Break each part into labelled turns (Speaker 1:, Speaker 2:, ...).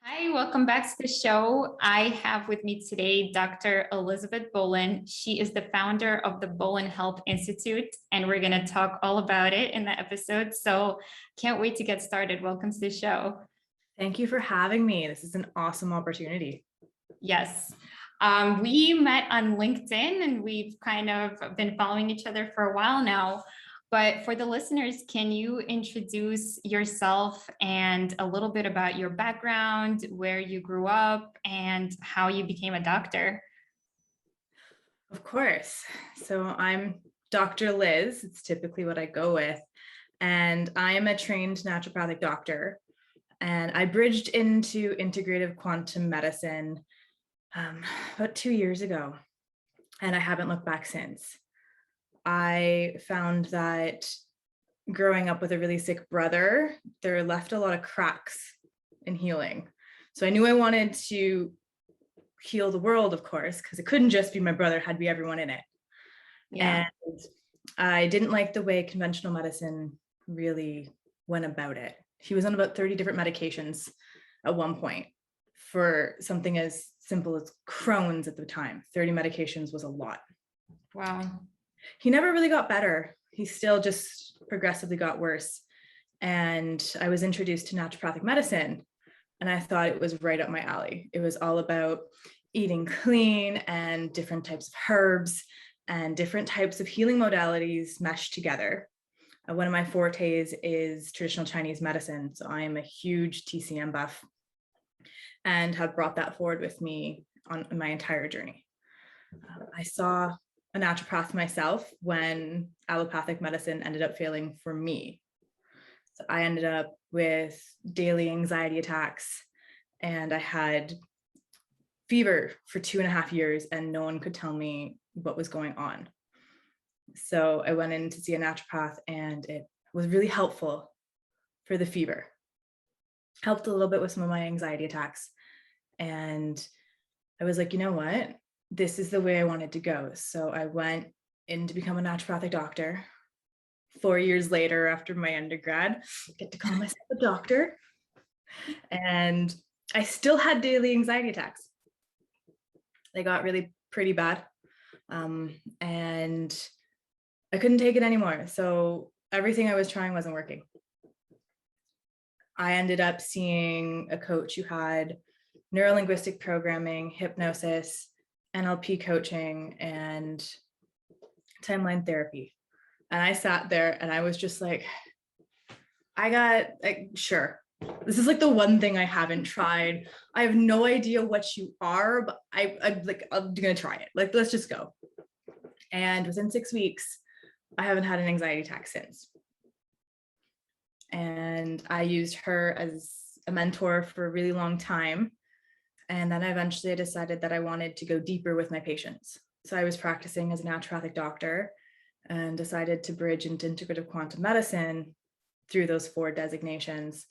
Speaker 1: Hi, welcome back to the show. I have with me today Dr. Elizabeth Bolen. She is the founder of the Bullen Health Institute, and we're going to talk all about it in the episode. So can't wait to get started. Welcome to the show.
Speaker 2: Thank you for having me. This is an awesome opportunity.
Speaker 1: Yes. We met on LinkedIn and we've kind of been following each other for a while now. But for the listeners, can you introduce yourself and a little bit about your background, where you grew up, and how you became a doctor?
Speaker 2: Of course. So I'm Dr. Liz. It's typically what I go with. And I am a trained naturopathic doctor. And I bridged into integrative quantum medicine about 2 years ago. And I haven't looked back since. I found that growing up with a really sick brother, there left a lot of cracks in healing. So I knew I wanted to heal the world, of course, because it couldn't just be my brother, had to be everyone in it.
Speaker 1: Yeah.
Speaker 2: And I didn't like the way conventional medicine really went about it. He was on about 30 different medications at one point for something as simple as Crohn's at the time. 30 medications was a lot.
Speaker 1: Wow.
Speaker 2: He never really got better. He still just progressively got worse. And I was introduced to naturopathic medicine, and I thought it was right up my alley. It was all about eating clean and different types of herbs and different types of healing modalities meshed together. One of my fortes is traditional Chinese medicine. So I am a huge TCM buff and have brought that forward with me on my entire journey. I saw a naturopath myself when allopathic medicine ended up failing for me. So I ended up with daily anxiety attacks, and I had fever for 2.5 years, and no one could tell me what was going on. So I went in to see a naturopath, and it was really helpful for the fever. Helped a little bit with some of my anxiety attacks. And I was like, you know what? This is the way I wanted to go. So I went in to become a naturopathic doctor. 4 years later, after my undergrad, I get to call myself a doctor. And I still had daily anxiety attacks. They got really pretty bad. And I couldn't take it anymore. So everything I was trying wasn't working. I ended up seeing a coach who had neurolinguistic programming, hypnosis, NLP coaching, and timeline therapy. And I sat there and I was just like, sure. This is like the one thing I haven't tried. I have no idea what you are, but I'm gonna try it. Like, let's just go. And within 6 weeks, I haven't had an anxiety attack since. And I used her as a mentor for a really long time. And then eventually I decided that I wanted to go deeper with my patients. So I was practicing as a naturopathic doctor and decided to bridge into integrative quantum medicine through those 4 designations.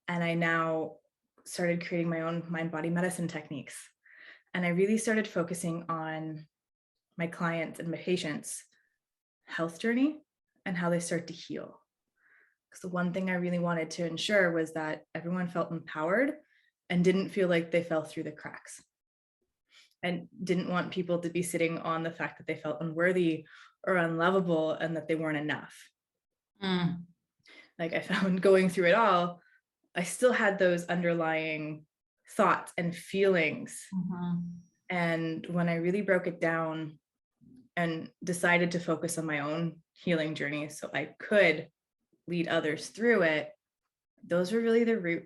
Speaker 2: And I now started creating my own mind-body medicine techniques. And I really started focusing on my clients and my patients' health journey and how they start to heal. Because the one thing I really wanted to ensure was that everyone felt empowered and didn't feel like they fell through the cracks. And didn't want people to be sitting on the fact that they felt unworthy or unlovable and that they weren't enough. Like, I found going through it all, I still had those underlying thoughts and feelings. And when I really broke it down and decided to focus on my own healing journey so I could lead others through it, those were really the root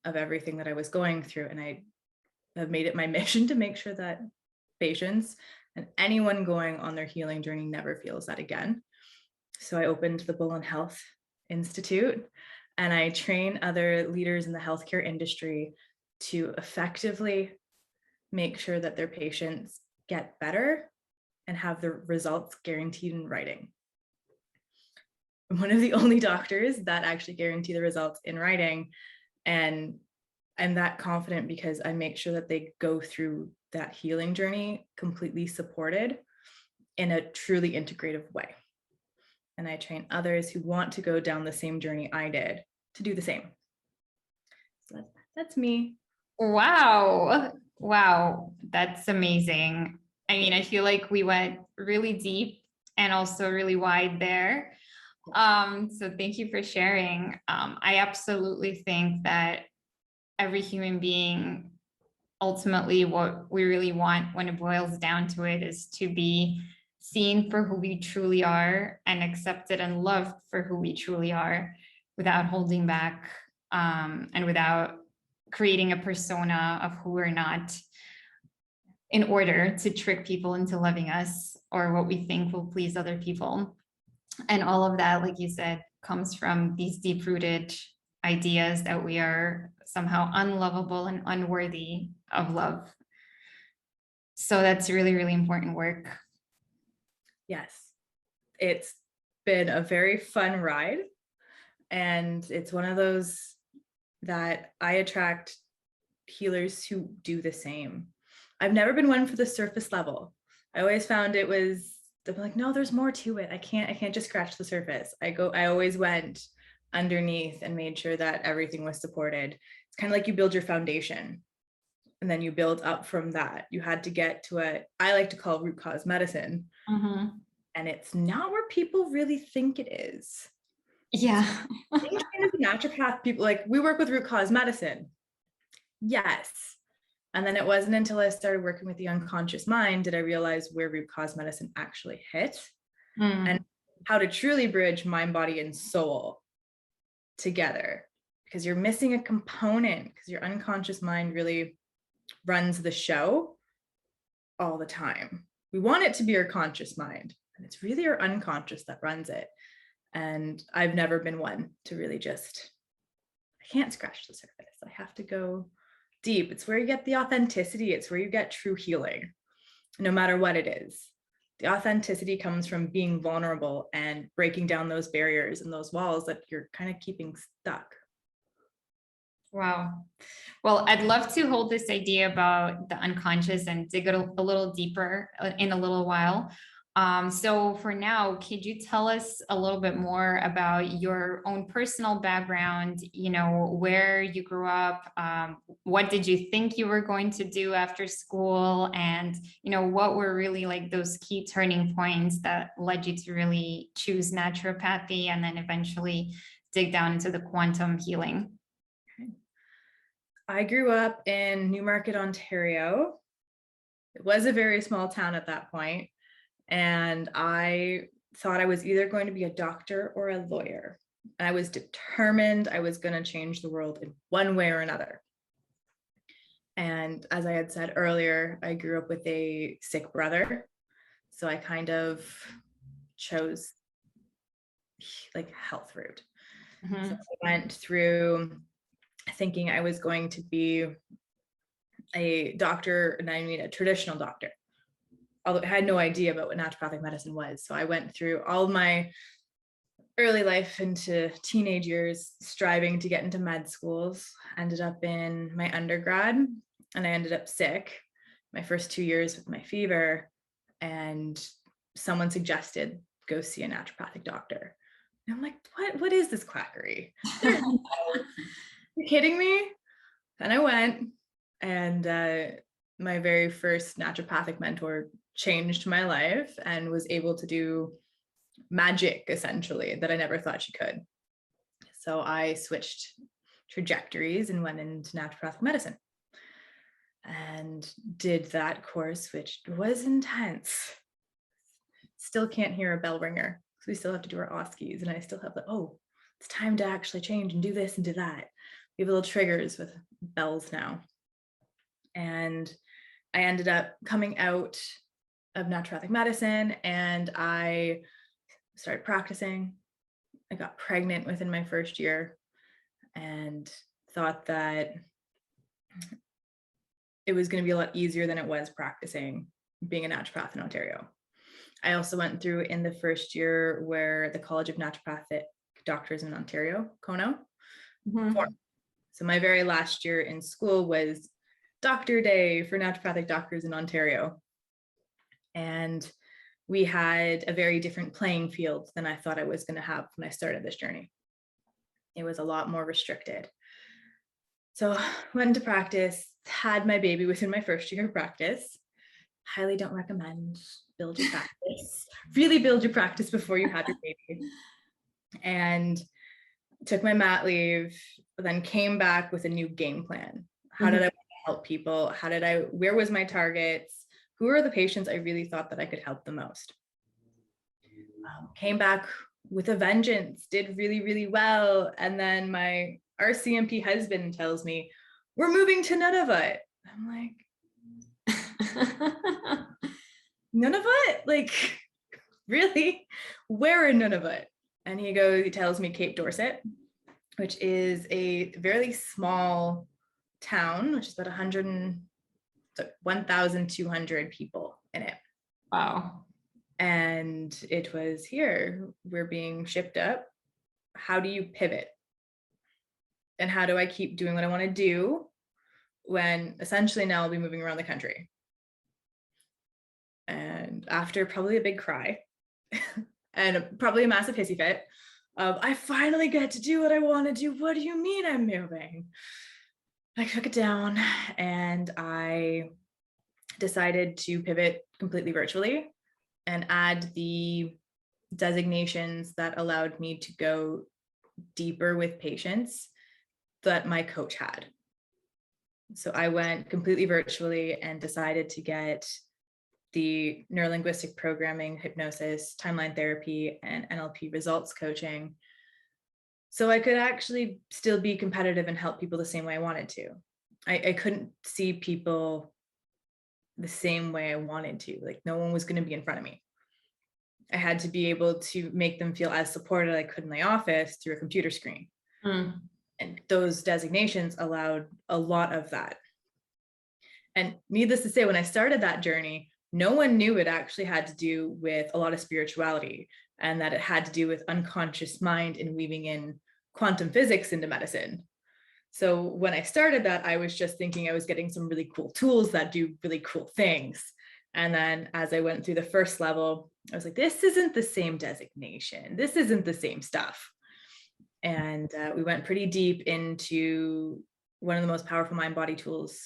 Speaker 2: of everything that I was going through. And I have made it my mission to make sure that patients and anyone going on their healing journey never feels that again. So I opened the Bullen Health Institute, and I train other leaders in the healthcare industry to effectively make sure that their patients get better and have the results guaranteed in writing. I'm one of the only doctors that actually guarantee the results in writing. And I'm that confident because I make sure that they go through that healing journey completely supported in a truly integrative way. And I train others who want to go down the same journey I did to do the same. So that's me.
Speaker 1: Wow. Wow. That's amazing. I mean, I feel like we went really deep and also really wide there. So thank you for sharing. I absolutely think that every human being, ultimately, what we really want when it boils down to it is to be seen for who we truly are and accepted and loved for who we truly are without holding back, and without creating a persona of who we're not in order to trick people into loving us or what we think will please other people. And all of that, like you said, comes from these deep rooted ideas that we are somehow unlovable and unworthy of love. So that's really, really important work.
Speaker 2: Yes, it's been a very fun ride. And it's one of those that I attract healers who do the same. I've never been one for the surface level. I always found it was, they're like, no, there's more to it. I can't just scratch the surface. I always went underneath and made sure that everything was supported. It's kind of like you build your foundation and then you build up from that. You had to get to what I like to call root cause medicine.
Speaker 1: Mm-hmm.
Speaker 2: And it's not where people really think it is.
Speaker 1: Yeah.
Speaker 2: Being trained as a naturopath, people like, we work with root cause medicine. Yes. And then it wasn't until I started working with the unconscious mind did I realize where root cause medicine actually hit and how to truly bridge mind, body, and soul together. Because you're missing a component, because your unconscious mind really runs the show all the time. We want it to be our conscious mind, and it's really our unconscious that runs it. And I've never been one to really just, I can't scratch the surface. I have to go deep. It's where you get the authenticity. It's where you get true healing, no matter what it is. The authenticity comes from being vulnerable and breaking down those barriers and those walls that you're kind of keeping stuck.
Speaker 1: Wow. Well, I'd love to hold this idea about the unconscious and dig it a little deeper in a little while. So for now, could you tell us a little bit more about your own personal background, where you grew up, what did you think you were going to do after school, and, what were really like those key turning points that led you to really choose naturopathy and then eventually dig down into the quantum healing?
Speaker 2: I grew up in Newmarket, Ontario. It was a very small town at that point, and I thought I was either going to be a doctor or a lawyer. I was determined I was going to change the world in one way or another. And as I had said earlier, I grew up with a sick brother, so I kind of chose like health route.
Speaker 1: Mm-hmm.
Speaker 2: So I went through thinking I was going to be a doctor, and I mean a traditional doctor, although I had no idea about what naturopathic medicine was. So I went through all my early life into teenage years striving to get into med schools, ended up in my undergrad, and I ended up sick my first 2 years with my fever, and someone suggested go see a naturopathic doctor. And I'm like, what is this quackery? You're kidding me? And I went, and my very first naturopathic mentor changed my life and was able to do magic, essentially, that I never thought she could. So I switched trajectories and went into naturopathic medicine and did that course, which was intense. Still can't hear a bell ringer, so we still have to do our OSCEs, and I still have the, oh, it's time to actually change and do this and do that. We have little triggers with bells now. And I ended up coming out of naturopathic medicine, and I started practicing. I got pregnant within my first year and thought that it was going to be a lot easier than it was practicing being a naturopath in Ontario. I also went through in the first year where the College of Naturopathic Doctors in Ontario, CONO, formed. So my very last year in school was Doctor Day for naturopathic doctors in Ontario. And we had a very different playing field than I thought I was going to have when I started this journey. It was a lot more restricted. So went into practice, had my baby within my first year of practice. Highly don't recommend. Build your practice. Really build your practice before you have your baby. And took my mat leave, then came back with a new game plan. How did I help people? Where was my targets? Who are the patients I really thought that I could help the most? Came back with a vengeance, did really, really well. And then my RCMP husband tells me, we're moving to Nunavut. I'm like, Nunavut? Like, really? Where in Nunavut? And he tells me Cape Dorset, which is a very small town, which is about 1,200 people in it.
Speaker 1: Wow.
Speaker 2: And it was here, we're being shipped up. How do you pivot? And how do I keep doing what I want to do when essentially now I'll be moving around the country? And after probably a big cry and probably a massive hissy fit of, I finally get to do what I want to do. What do you mean I'm moving? I took it down and I decided to pivot completely virtually and add the designations that allowed me to go deeper with patients that my coach had. So I went completely virtually and decided to get the neurolinguistic programming, hypnosis, timeline therapy, and NLP results coaching. So I could actually still be competitive and help people the same way I wanted to. I couldn't see people the same way I wanted to. Like, no one was going to be in front of me. I had to be able to make them feel as supported as I could in my office through a computer screen. And those designations allowed a lot of that. And needless to say, when I started that journey, no one knew it actually had to do with a lot of spirituality and that it had to do with unconscious mind and weaving in quantum physics into medicine. So when I started that, I was just thinking I was getting some really cool tools that do really cool things. And then as I went through the first level, I was like, this isn't the same designation. This isn't the same stuff. And we went pretty deep into one of the most powerful mind-body tools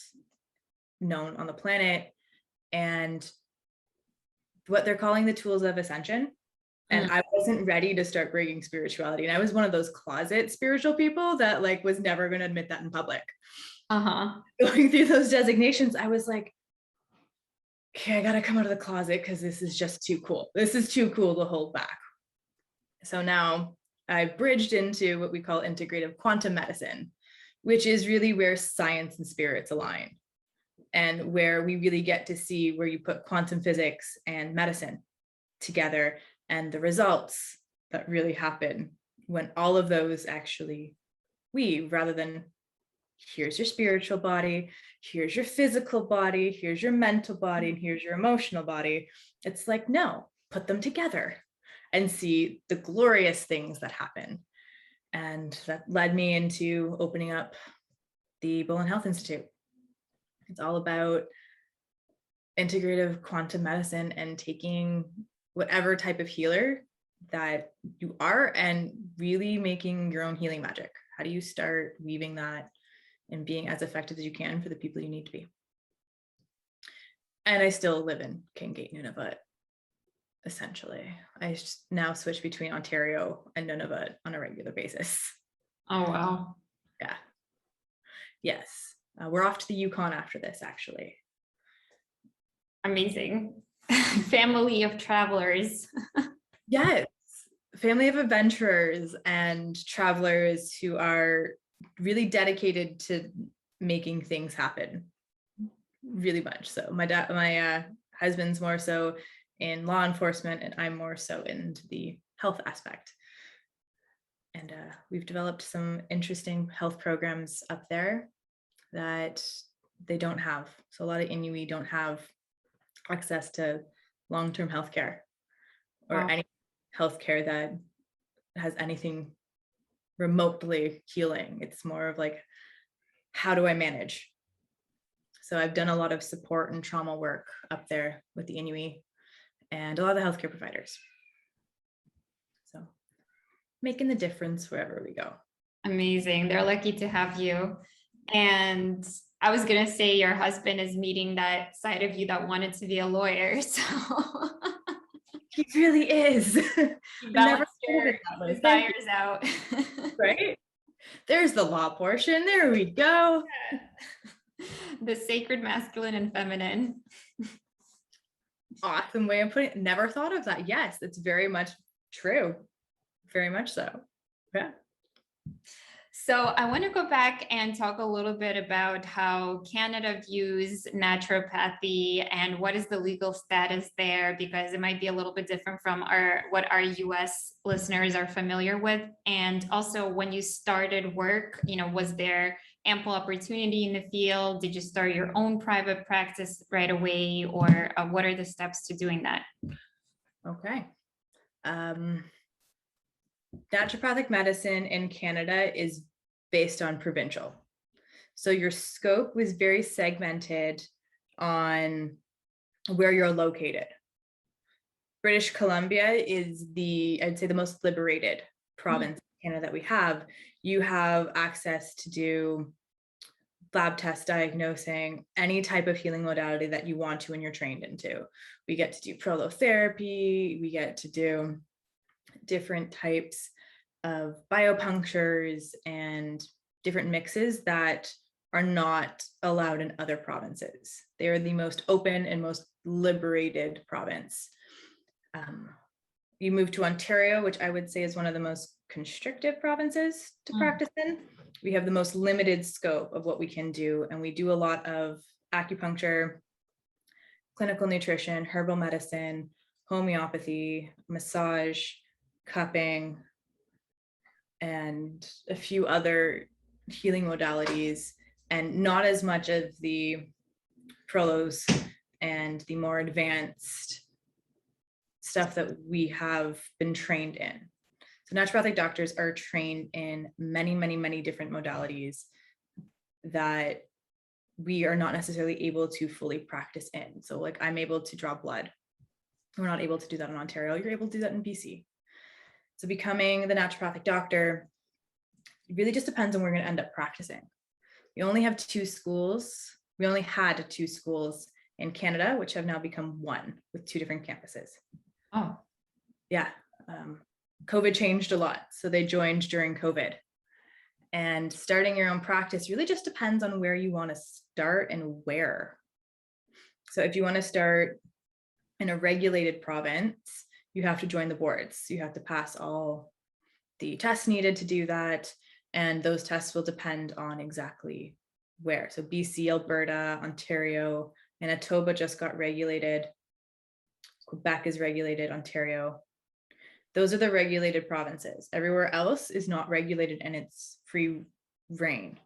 Speaker 2: known on the planet and what they're calling the Tools of Ascension. And I wasn't ready to start bringing spirituality. And I was one of those closet spiritual people that like was never going to admit that in public. Going through those designations, I was like, okay, I got to come out of the closet because this is just too cool. This is too cool to hold back. So now I bridged into what we call integrative quantum medicine, which is really where science and spirits align and where we really get to see where you put quantum physics and medicine together and the results that really happen when all of those actually weave, rather than here's your spiritual body, here's your physical body, here's your mental body, and here's your emotional body. It's like, no, put them together and see the glorious things that happen. And that led me into opening up the Bullen Health Institute. It's all about integrative quantum medicine and taking whatever type of healer that you are and really making your own healing magic. How do you start weaving that and being as effective as you can for the people you need to be? And I still live in Kingate, Nunavut, essentially. I now switch between Ontario and Nunavut on a regular basis.
Speaker 1: Oh, wow.
Speaker 2: Yeah. Yes. We're off to the Yukon after this, actually.
Speaker 1: Amazing. Family of travelers.
Speaker 2: Yes. Family of adventurers and travelers who are really dedicated to making things happen. Really much so. My husband's more so in law enforcement, and I'm more so into the health aspect. And we've developed some interesting health programs up there that they don't have. So a lot of Inuit don't have access to long-term healthcare or any healthcare that has anything remotely healing. It's more of like, how do I manage? So I've done a lot of support and trauma work up there with the Inuit and a lot of the healthcare providers. So making the difference wherever we go.
Speaker 1: Amazing. They're lucky to have you. And I was going to say your husband is meeting that side of you that wanted to be a lawyer. So
Speaker 2: He really is.
Speaker 1: you
Speaker 2: I never
Speaker 1: balance
Speaker 2: thought of
Speaker 1: your
Speaker 2: it that way. Thank you.
Speaker 1: desires out.
Speaker 2: Right? There's the law portion. There we go.
Speaker 1: The sacred masculine and feminine.
Speaker 2: Awesome way of putting it. Never thought of that. Yes, it's very much true. Very much so. Yeah.
Speaker 1: So I want to go back and talk a little bit about how Canada views naturopathy and what is the legal status there, because it might be a little bit different from what our US listeners are familiar with. And also when you started work, was there ample opportunity in the field? Did you start your own private practice right away, or what are the steps to doing that?
Speaker 2: Okay. Naturopathic medicine in Canada is based on provincial. So your scope was very segmented on where you're located. British Columbia is I'd say the most liberated province in Canada that we have. You have access to do lab test diagnosing, any type of healing modality that you want to and you're trained into. We get to do Prolotherapy, we get to do different types of biopunctures and different mixes that are not allowed in other provinces. They are the most open and most liberated province. You move to Ontario, which I would say is one of the most constrictive provinces to practice in. We have the most limited scope of what we can do, and we do a lot of acupuncture, clinical nutrition, herbal medicine, homeopathy, massage, cupping, and a few other healing modalities, and not as much of the prolos and the more advanced stuff that we have been trained in. So naturopathic doctors are trained in many, many, many different modalities that we are not necessarily able to fully practice in. So like I'm able to draw blood. We're not able to do that in Ontario. You're able to do that in BC. So becoming the naturopathic doctor, it really just depends on where we're going to end up practicing. We only have two schools. We only had two schools in Canada, which have now become one with two different campuses.
Speaker 1: Oh,
Speaker 2: yeah. COVID changed a lot. So they joined during COVID. And starting your own practice really just depends on where you want to start and where. So if you want to start in a regulated province, you have to join the boards. You have to pass all the tests needed to do that. And those tests will depend on exactly where. So BC, Alberta, Ontario, Manitoba just got regulated. Quebec is regulated, Ontario. Those are the regulated provinces. Everywhere else is not regulated and it's free reign.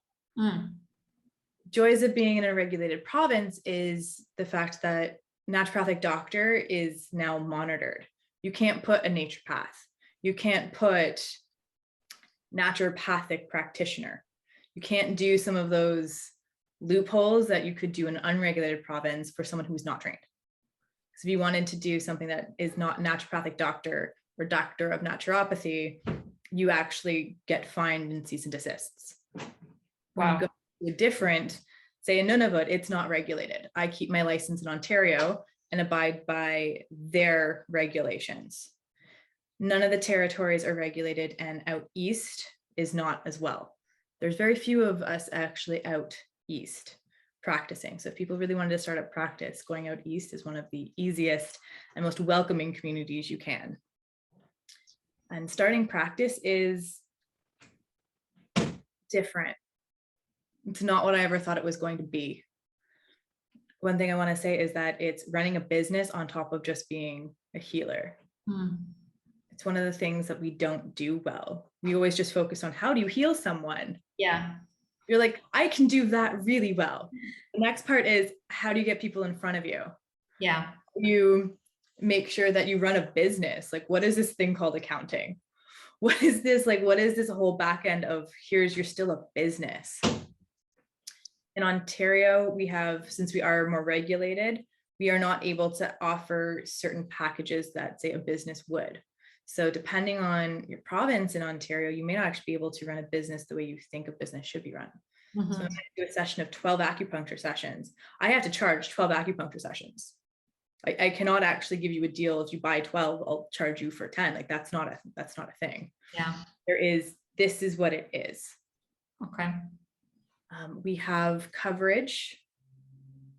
Speaker 2: Joys of being in a regulated province is the fact that naturopathic doctor is now monitored. You can't put a naturopath. You can't put naturopathic practitioner. You can't do some of those loopholes that you could do in an unregulated province for someone who's not trained. So if you wanted to do something that is not naturopathic doctor or doctor of naturopathy, you actually get fined and cease and desists. Wow. When you go to a different, say in Nunavut, it's not regulated. I keep my license in Ontario and abide by their regulations. None of the territories are regulated, and out east is not as well. There's very few of us actually out east practicing. So if people really wanted to start a practice, going out east is one of the easiest and most welcoming communities you can. And starting practice is different. It's not what I ever thought it was going to be. One thing I want to say is that it's running a business on top of just being a healer. It's one of the things that we don't do well. We always just focus on how do you heal someone?
Speaker 1: Yeah.
Speaker 2: You're like, I can do that really well. The next part is how do you get people in front of you?
Speaker 1: Yeah.
Speaker 2: You make sure that you run a business. Like, what is this thing called accounting? What is this? Like, what is this whole back end of you're still a business? In Ontario, we have, since we are more regulated, we are not able to offer certain packages that say a business would. So depending on your province in Ontario, you may not actually be able to run a business the way you think a business should be run. So if I do a session of 12 acupuncture sessions, I have to charge 12 acupuncture sessions. I cannot actually give you a deal. If you buy 12, I'll charge you for 10. Like that's not a thing.
Speaker 1: Yeah.
Speaker 2: This is what it is.
Speaker 1: Okay.
Speaker 2: We have coverage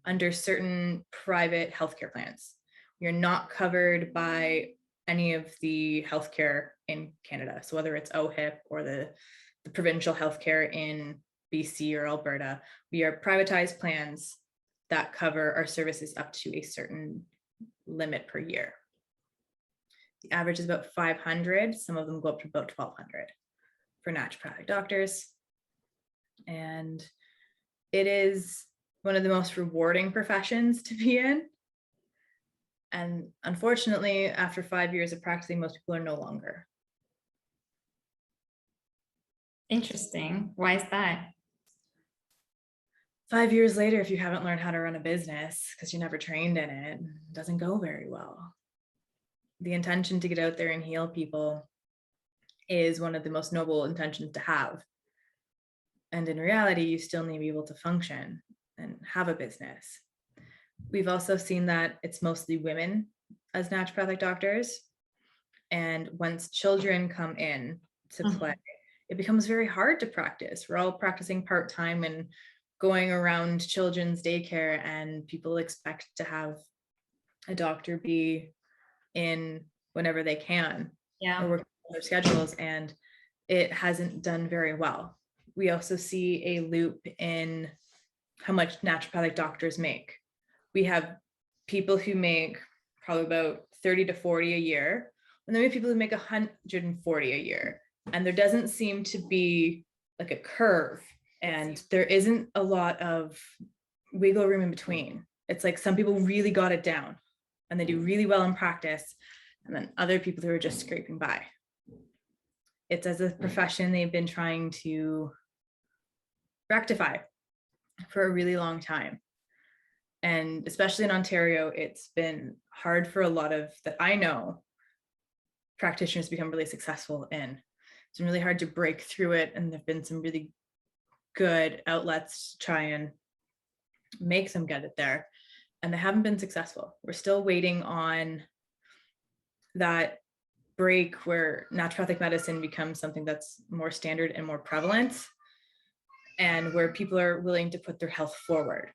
Speaker 2: under certain private healthcare plans. You're not covered by any of the healthcare in Canada. So whether it's OHIP or the provincial healthcare in BC or Alberta, we are privatized plans that cover our services up to a certain limit per year. The average is about 500. Some of them go up to about 1,200 for naturopathic doctors. And it is one of the most rewarding professions to be in. And unfortunately, after 5 years of practicing, most people are no longer.
Speaker 1: Interesting. Why is that?
Speaker 2: 5 years later, if you haven't learned how to run a business because you never trained in it, it doesn't go very well. The intention to get out there and heal people is one of the most noble intentions to have. And in reality, you still need to be able to function and have a business. We've also seen that it's mostly women as naturopathic doctors. And once children come in to play, it becomes very hard to practice. We're all practicing part-time and going around children's daycare, and people expect to have a doctor be in whenever they can, or work on their schedules, and it hasn't done very well. We also see a loop in how much naturopathic doctors make. We have people who make probably about 30 to 40 a year, and then we have people who make 140 a year, and there doesn't seem to be like a curve, and there isn't a lot of wiggle room in between. It's like some people really got it down and they do really well in practice, and then other people who are just scraping by. It's as a profession they've been trying to rectify for a really long time. And especially in Ontario, it's been hard for a lot of, that I know, practitioners become really successful in. It's been really hard to break through it, and there've been some really good outlets to try and make them get it there, and they haven't been successful. We're still waiting on that break where naturopathic medicine becomes something that's more standard and more prevalent, and where people are willing to put their health forward.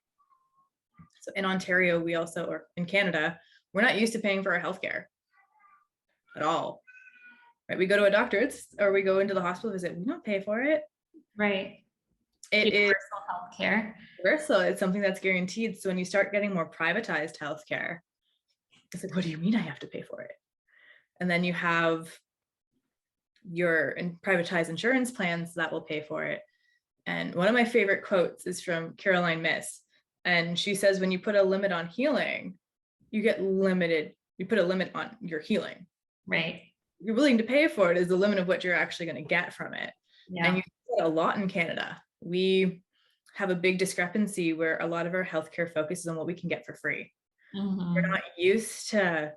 Speaker 2: So in Ontario, we also, or in Canada, we're not used to paying for our healthcare at all. Right? We go to a doctor, or we go into the hospital visit, we don't pay for it.
Speaker 1: Right.
Speaker 2: It is
Speaker 1: healthcare.
Speaker 2: universal. It's something that's guaranteed. So when you start getting more privatized healthcare, it's like, what do you mean I have to pay for it? And then you have your privatized insurance plans that will pay for it. And one of my favorite quotes is from Caroline Miss. And she says, when you put a limit on healing, you get limited. You put a limit on your healing.
Speaker 1: Right.
Speaker 2: You're willing to pay for it is the limit of what you're actually going to get from it.
Speaker 1: Yeah.
Speaker 2: And you see that a lot in Canada. We have a big discrepancy where a lot of our healthcare focuses on what we can get for free. We're not used to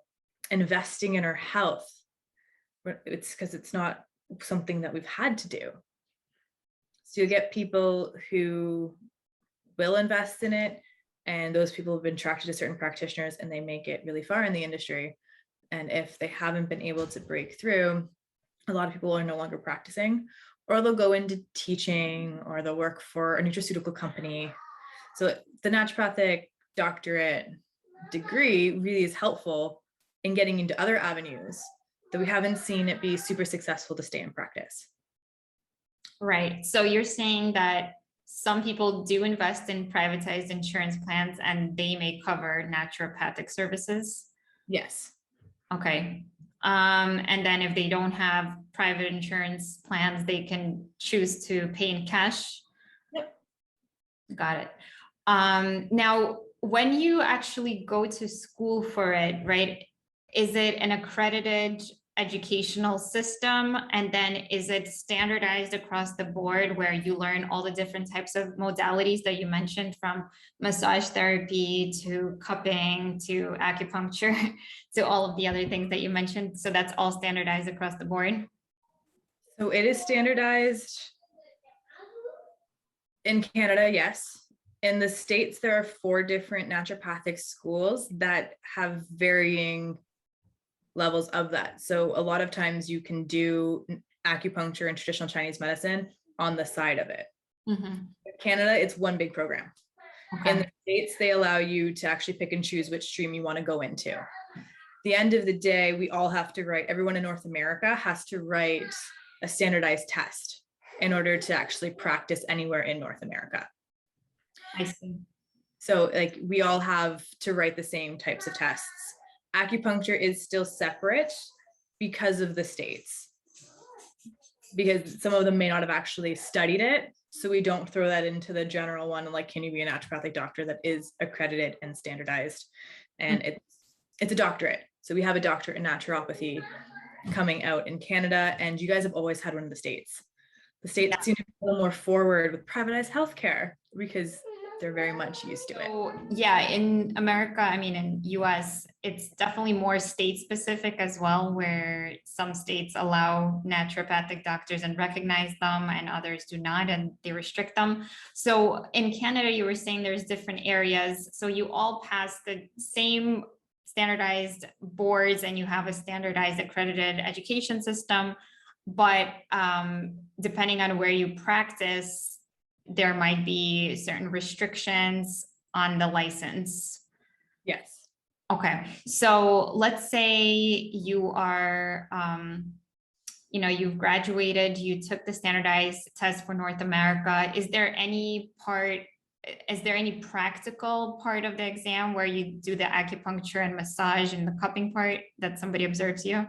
Speaker 2: investing in our health. It's because it's not something that we've had to do. So you get people who will invest in it, and those people have been attracted to certain practitioners and they make it really far in the industry. And if they haven't been able to break through, a lot of people are no longer practicing, or they'll go into teaching, or they'll work for a nutraceutical company. So the naturopathic doctorate degree really is helpful in getting into other avenues that we haven't seen it be super successful to stay in practice.
Speaker 1: Right. So you're saying that some people do invest in privatized insurance plans and they may cover naturopathic services?
Speaker 2: Yes.
Speaker 1: Okay. And then if they don't have private insurance plans, they can choose to pay in cash?
Speaker 2: Yep.
Speaker 1: Got it. Now, when you actually go to school for it, right, is it an accredited educational system? And then is it standardized across the board where you learn all the different types of modalities that you mentioned, from massage therapy to cupping to acupuncture to all of the other things that you mentioned? So that's all standardized across the board?
Speaker 2: So it is standardized in Canada, yes. In the States, there are 4 different naturopathic schools that have varying levels of that. So a lot of times you can do acupuncture and traditional Chinese medicine on the side of it. In Canada, it's one big program. In the States, they allow you to actually pick and choose which stream you want to go into. At the end of the day, we all have to write, everyone in North America has to write a standardized test in order to actually practice anywhere in North America.
Speaker 1: I see.
Speaker 2: So like we all have to write the same types of tests. Acupuncture is still separate because of the states, because some of them may not have actually studied it. So we don't throw that into the general one, like, can you be a naturopathic doctor? That is accredited and standardized. And it's a doctorate. So we have a doctorate in naturopathy coming out in Canada, and you guys have always had one in the States. The States seem to be a little more forward with privatized healthcare because they're very much used to it.
Speaker 1: So, yeah, in America, I mean, in US, it's definitely more state specific as well, where some states allow naturopathic doctors and recognize them, and others do not, and they restrict them. So in Canada, you were saying there's different areas. So you all pass the same standardized boards and you have a standardized accredited education system, but depending on where you practice, there might be certain restrictions on the license.
Speaker 2: Yes.
Speaker 1: Okay. So let's say you are, you've graduated, you took the standardized test for North America. Is there any practical part of the exam where you do the acupuncture and massage and the cupping part that somebody observes you?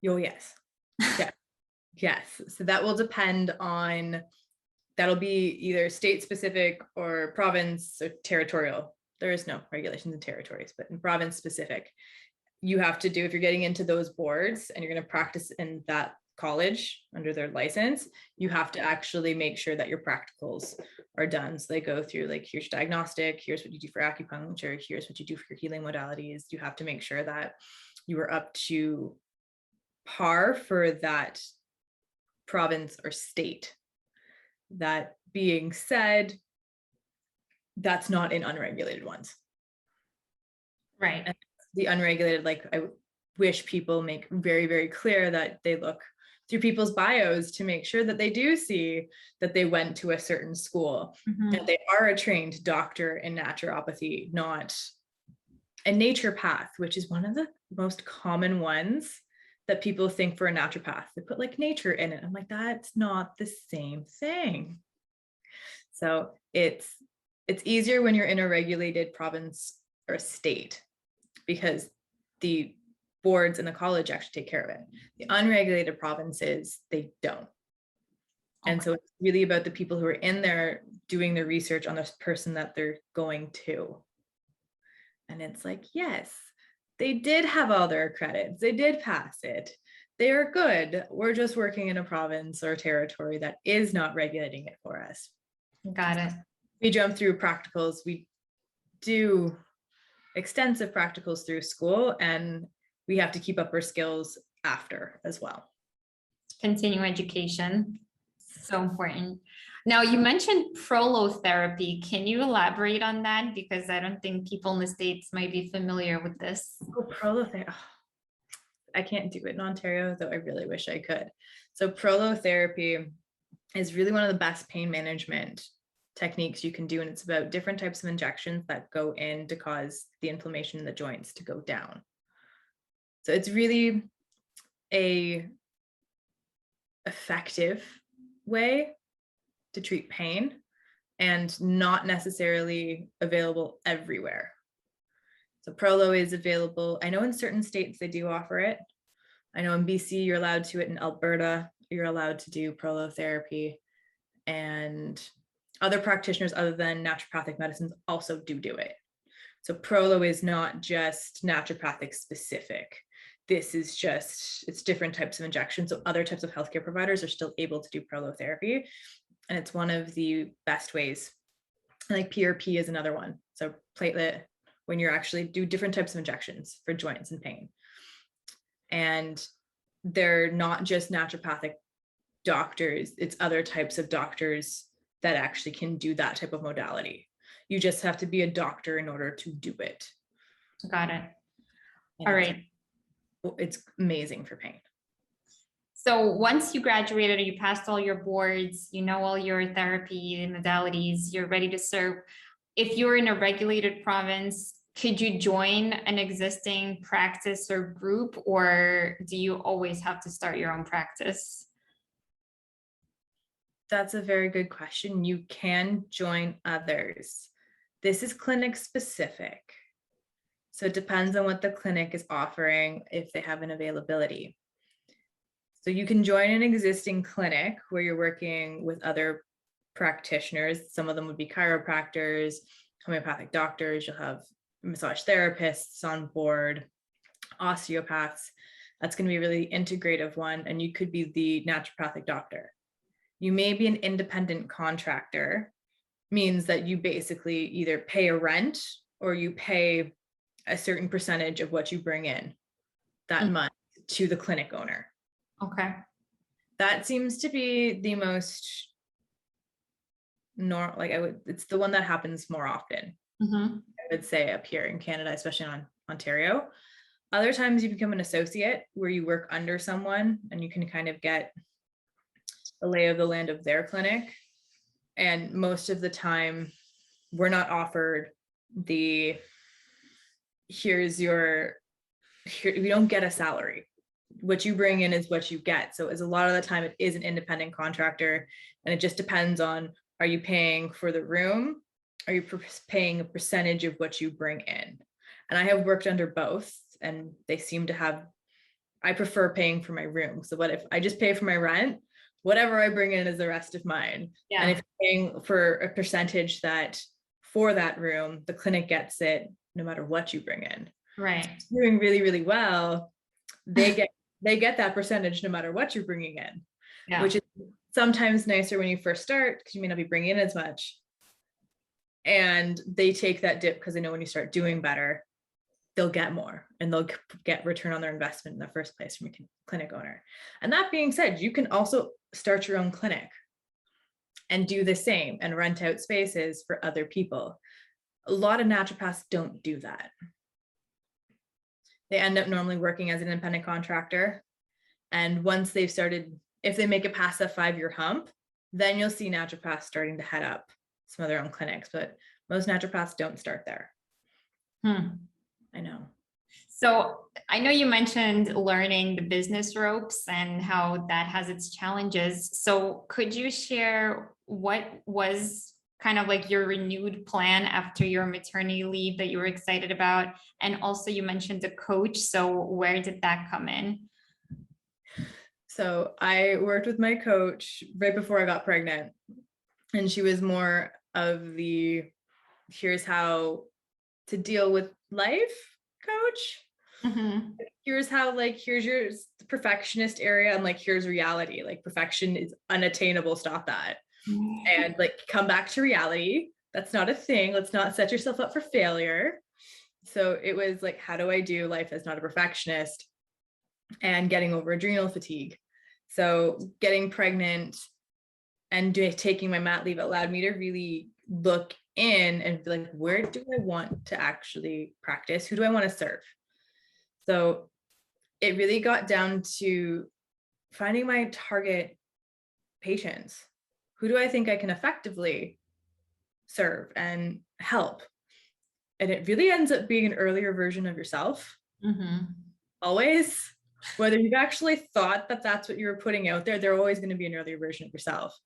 Speaker 2: Oh, yes. Yeah. Yes. So that will depend on, that'll be either state specific or province or territorial. There is no regulations in territories, but in province specific, you have to do, if you're getting into those boards and you're going to practice in that college under their license, you have to actually make sure that your practicals are done. So they go through, like, here's your diagnostic, here's what you do for acupuncture, here's what you do for your healing modalities. You have to make sure that you are up to par for that province or state. That being said, that's not in unregulated ones.
Speaker 1: Right.
Speaker 2: And the unregulated, like, I wish people make very, very clear that they look through people's bios to make sure that they do see that they went to a certain school, that they are a trained doctor in naturopathy, not a naturopath, which is one of the most common ones that people think for a naturopath. They put like nature in it. I'm like, that's not the same thing. So it's easier when you're in a regulated province or state, because the boards and the college actually take care of it. The unregulated provinces, they don't. And so it's really about the people who are in there doing the research on this person that they're going to. And it's like, yes, they did have all their credits. They did pass it. They are good. We're just working in a province or territory that is not regulating it for us.
Speaker 1: Got it.
Speaker 2: We jump through practicals. We do extensive practicals through school, and we have to keep up our skills after as well.
Speaker 1: Continue education. So important. Now, you mentioned prolotherapy. Can you elaborate on that? Because I don't think people in the States might be familiar with this.
Speaker 2: Oh, prolotherapy. Oh, I can't do it in Ontario, though I really wish I could. So prolotherapy is really one of the best pain management techniques you can do. And it's about different types of injections that go in to cause the inflammation in the joints to go down. So it's really a effective way to treat pain, and not necessarily available everywhere. So Prolo is available. I know in certain states they do offer it. I know in BC you're allowed to it. In Alberta you're allowed to do prolotherapy, and other practitioners other than naturopathic medicines also do it. So Prolo is not just naturopathic specific. this is just, it's different types of injections. So other types of healthcare providers are still able to do prolotherapy. And it's one of the best ways. Like PRP is another one. So platelet, when you're actually do different types of injections for joints and pain. And they're not just naturopathic doctors, it's other types of doctors that actually can do that type of modality. You just have to be a doctor in order to do it.
Speaker 1: Got it.
Speaker 2: And
Speaker 1: All right.
Speaker 2: It's amazing for pain.
Speaker 1: So once you graduated, you passed all your boards, you know all your therapy modalities, you're ready to serve. If you're in a regulated province, could you join an existing practice or group, or do you always have to start your own practice?
Speaker 2: That's a very good question. You can join others. This is clinic specific. So it depends on what the clinic is offering, if they have an availability. So you can join an existing clinic where you're working with other practitioners. Some of them would be chiropractors, homeopathic doctors. You'll have massage therapists on board, osteopaths. That's going to be a really integrative one. And you could be the naturopathic doctor. You may be an independent contractor, means that you basically either pay a rent or you pay a certain percentage of what you bring in that month to the clinic owner.
Speaker 1: Okay.
Speaker 2: That seems to be the most normal, it's the one that happens more often. I would say up here in Canada, especially in Ontario. Other times you become an associate where you work under someone and you can kind of get the lay of the land of their clinic. And most of the time we're not offered we don't get a salary. What you bring in is what you get. So as a lot of the time it is an independent contractor, and it just depends on, are you paying for the room? Are you paying a percentage of what you bring in? And I have worked under both, and they seem to have, I prefer paying for my room. So what if I just pay for my rent? Whatever I bring in is the rest of mine. Yeah. And if you're paying for a percentage that for that room, the clinic gets it no matter what you bring in.
Speaker 1: Right.
Speaker 2: So doing really, really well, they get that percentage no matter what you're bringing in, which is sometimes nicer when you first start because you may not be bringing in as much. And they take that dip because they know when you start doing better, they'll get more and they'll get return on their investment in the first place from a clinic owner. And that being said, you can also start your own clinic and do the same and rent out spaces for other people. A lot of naturopaths don't do that. They end up normally working as an independent contractor. And once they've started, if they make it past that 5-year hump, then you'll see naturopaths starting to head up some of their own clinics, but most naturopaths don't start there. I know.
Speaker 1: So I know you mentioned learning the business ropes and how that has its challenges. So could you share what was kind of like your renewed plan after your maternity leave that you were excited about? And also you mentioned a coach. So where did that come in?
Speaker 2: So I worked with my coach right before I got pregnant, and she was more of the, here's how to deal with life coach. Here's how, here's your perfectionist area, and here's reality. Perfection is unattainable, stop that. And come back to reality. That's not a thing. Let's not set yourself up for failure. So it was how do I do life as not a perfectionist and getting over adrenal fatigue? So getting pregnant and taking my mat leave allowed me to really look in and be where do I want to actually practice? Who do I want to serve? So it really got down to finding my target patients. Who do I think I can effectively serve and help? And it really ends up being an earlier version of yourself. Always. Whether you've actually thought that that's what you're putting out there, they're always going to be an earlier version of yourself.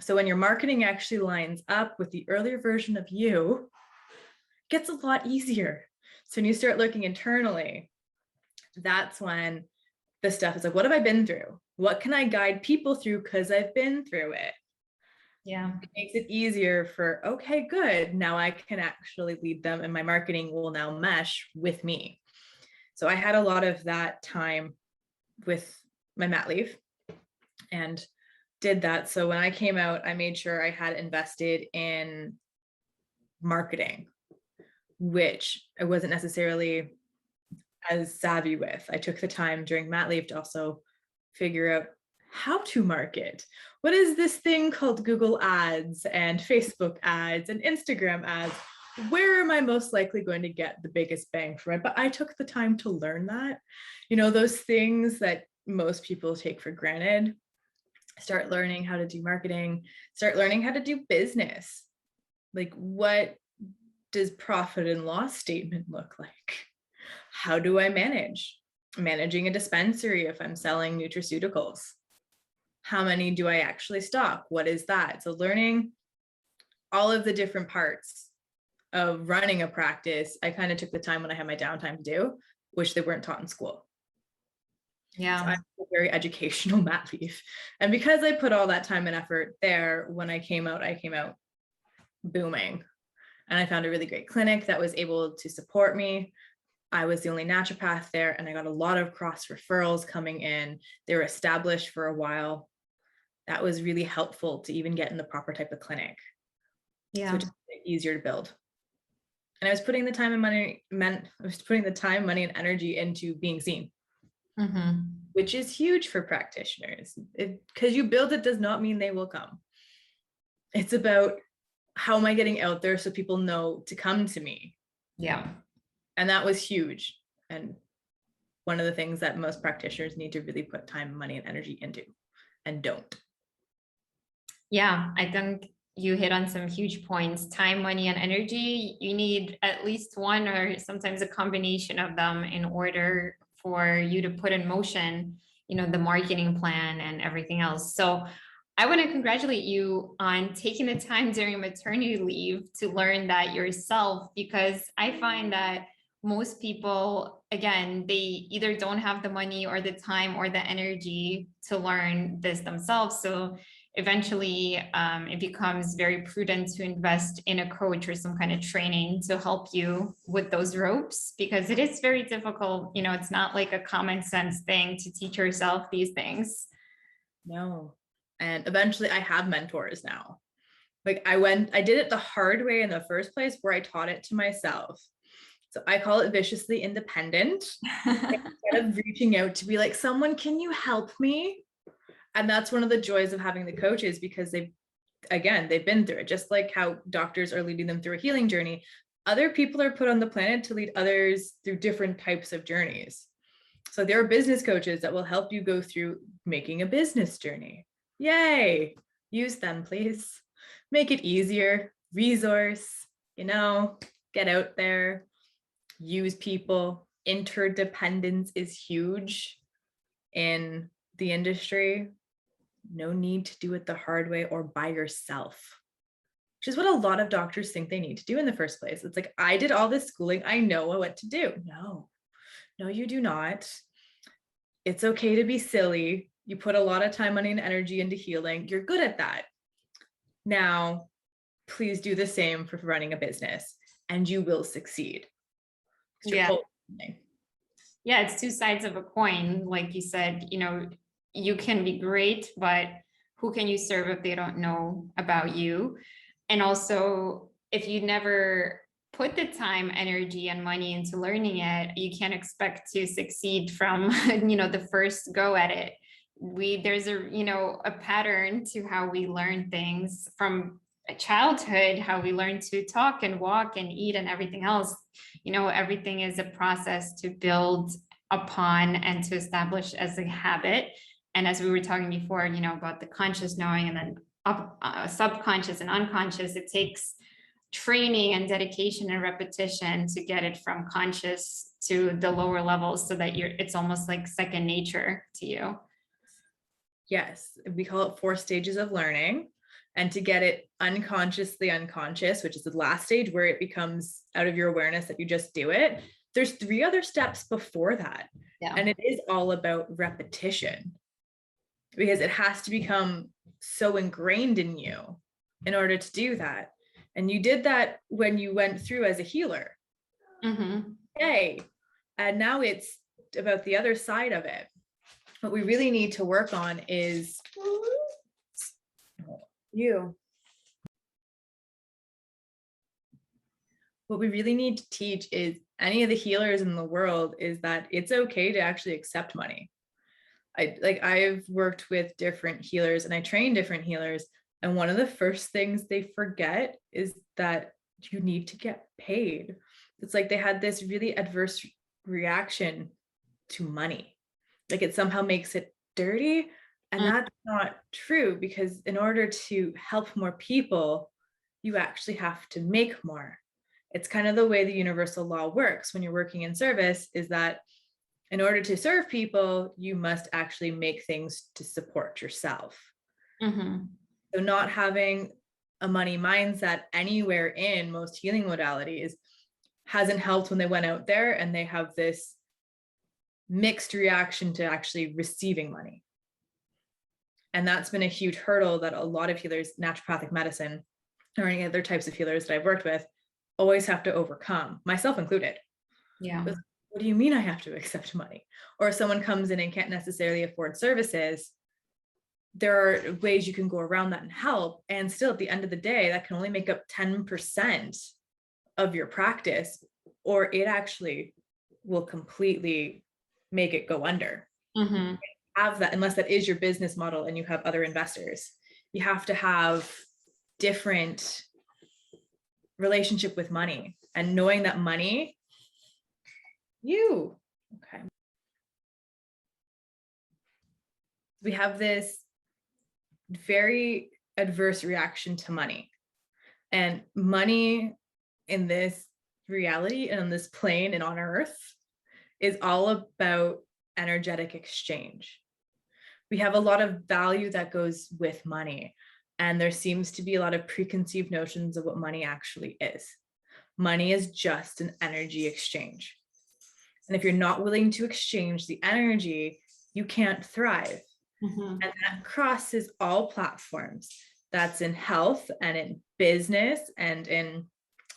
Speaker 2: So when your marketing actually lines up with the earlier version of you, it gets a lot easier. So when you start looking internally, that's when the stuff is what have I been through? What can I guide people through because I've been through it?
Speaker 1: Yeah.
Speaker 2: It makes it easier for, okay, good. Now I can actually lead them and my marketing will now mesh with me. So I had a lot of that time with my mat leave and did that. So when I came out, I made sure I had invested in marketing, which I wasn't necessarily as savvy with. I took the time during mat leave to also figure out how to market. What is this thing called Google ads and Facebook ads and Instagram ads? Where am I most likely going to get the biggest bang from it? But I took the time to learn that, those things that most people take for granted. Start learning how to do marketing, start learning how to do business. Like, what does profit and loss statement look like? How do I managing a dispensary if I'm selling nutraceuticals? How many do I actually stock? What is that? So learning all of the different parts of running a practice, I kind of took the time when I had my downtime to do, which they weren't taught in school.
Speaker 1: Yeah.
Speaker 2: So I had a very educational mat leave. And because I put all that time and effort there, when I came out booming. And I found a really great clinic that was able to support me. I was the only naturopath there, and I got a lot of cross referrals coming in. They were established for a while. That was really helpful to even get in the proper type of clinic.
Speaker 1: Yeah.
Speaker 2: So it's easier to build. And I was putting the time and money, and energy into being seen, which is huge for practitioners. Because you build it does not mean they will come. It's about, how am I getting out there so people know to come to me?
Speaker 1: Yeah.
Speaker 2: And that was huge. And one of the things that most practitioners need to really put time, money, and energy into, and don't.
Speaker 1: Yeah, I think you hit on some huge points. Time, money, and energy. You need at least one or sometimes a combination of them in order for you to put in motion, the marketing plan and everything else. So I want to congratulate you on taking the time during maternity leave to learn that yourself, because I find that most people, again, they either don't have the money or the time or the energy to learn this themselves. So eventually it becomes very prudent to invest in a coach or some kind of training to help you with those ropes, because it is very difficult. It's not like a common sense thing to teach yourself these things.
Speaker 2: No. And eventually I have mentors now. Like I did it the hard way in the first place, where I taught it to myself. So I call it viciously independent. Instead of reaching out to be like, someone, can you help me? And that's one of the joys of having the coaches, because they've been through it. Just like how doctors are leading them through a healing journey, other people are put on the planet to lead others through different types of journeys. So there are business coaches that will help you go through making a business journey. Yay! Use them, please. Make it easier. Resource, get out there, use people. Interdependence is huge in the industry. No need to do it the hard way or by yourself, which is what a lot of doctors think they need to do in the first place. It's like, I did all this schooling, I know what to do. No, you do not. It's okay to be silly. You put a lot of time, money, and energy into healing. You're good at that. Now, please do the same for running a business, and you will succeed.
Speaker 1: Yeah. Yeah, it's two sides of a coin. Like you said, you can be great, but who can you serve if they don't know about you? And also, if you never put the time, energy, and money into learning it, you can't expect to succeed from, the first go at it. There's a pattern to how we learn things from childhood, how we learn to talk and walk and eat and everything else. Everything is a process to build upon and to establish as a habit. And as we were talking before, about the conscious knowing and then subconscious and unconscious, it takes training and dedication and repetition to get it from conscious to the lower levels, so that it's almost like second nature to you.
Speaker 2: Yes, we call it 4 stages of learning. And to get it unconsciously unconscious, which is the last stage where it becomes out of your awareness that you just do it, there's 3 other steps before that. Yeah. And it is all about repetition, because it has to become so ingrained in you in order to do that. And you did that when you went through as a healer. Hey, And now it's about the other side of it. What we really need to work on is what we really need to teach is any of the healers in the world is that it's okay to actually accept money. I've worked with different healers and I train different healers. And one of the first things they forget is that you need to get paid. It's like they had this really adverse reaction to money. Like it somehow makes it dirty. And that's not true, because in order to help more people, you actually have to make more. It's kind of the way the universal law works when you're working in service, is that in order to serve people, you must actually make things to support yourself.
Speaker 1: Mm-hmm.
Speaker 2: So not having a money mindset anywhere in most healing modalities hasn't helped when they went out there and they have this mixed reaction to actually receiving money. And that's been a huge hurdle that a lot of healers, naturopathic medicine, or any other types of healers that I've worked with, always have to overcome, myself included.
Speaker 1: Yeah.
Speaker 2: What do you mean I have to accept money? Or if someone comes in and can't necessarily afford services, there are ways you can go around that and help. And still at the end of the day, that can only make up 10% of your practice, or it actually will completely make it go under.
Speaker 1: Mm-hmm.
Speaker 2: Have that, unless that is your business model and you have other investors. You have to have different relationship with money, and knowing that money, okay. We have this very adverse reaction to money, and money in this reality and on this plane and on earth is all about energetic exchange. We have a lot of value that goes with money, and there seems to be a lot of preconceived notions of what money actually is. Money is just an energy exchange. And if you're not willing to exchange the energy, you can't thrive.
Speaker 1: Mm-hmm.
Speaker 2: And that crosses all platforms. That's in health and in business and in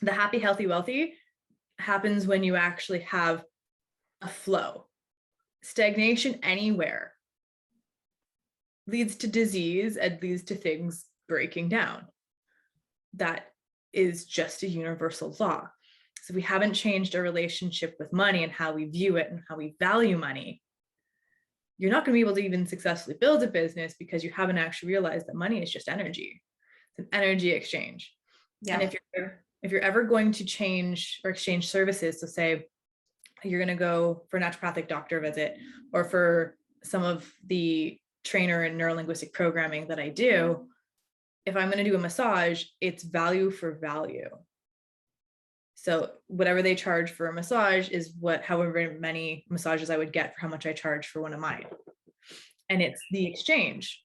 Speaker 2: the happy, healthy, wealthy happens when you actually have a flow. Stagnation anywhere leads to disease and leads to things breaking down. That is just a universal law. So we haven't changed our relationship with money and how we view it and how we value money. You're not going to be able to even successfully build a business because you haven't actually realized that money is just energy. It's an energy exchange. Yeah. And if you're ever going to change or exchange services, so say you're going to go for a naturopathic doctor visit, or for some of the trainer and neurolinguistic programming that I do, if I'm going to do a massage, it's value for value. So whatever they charge for a massage is however many massages I would get for how much I charge for one of mine. And it's the exchange.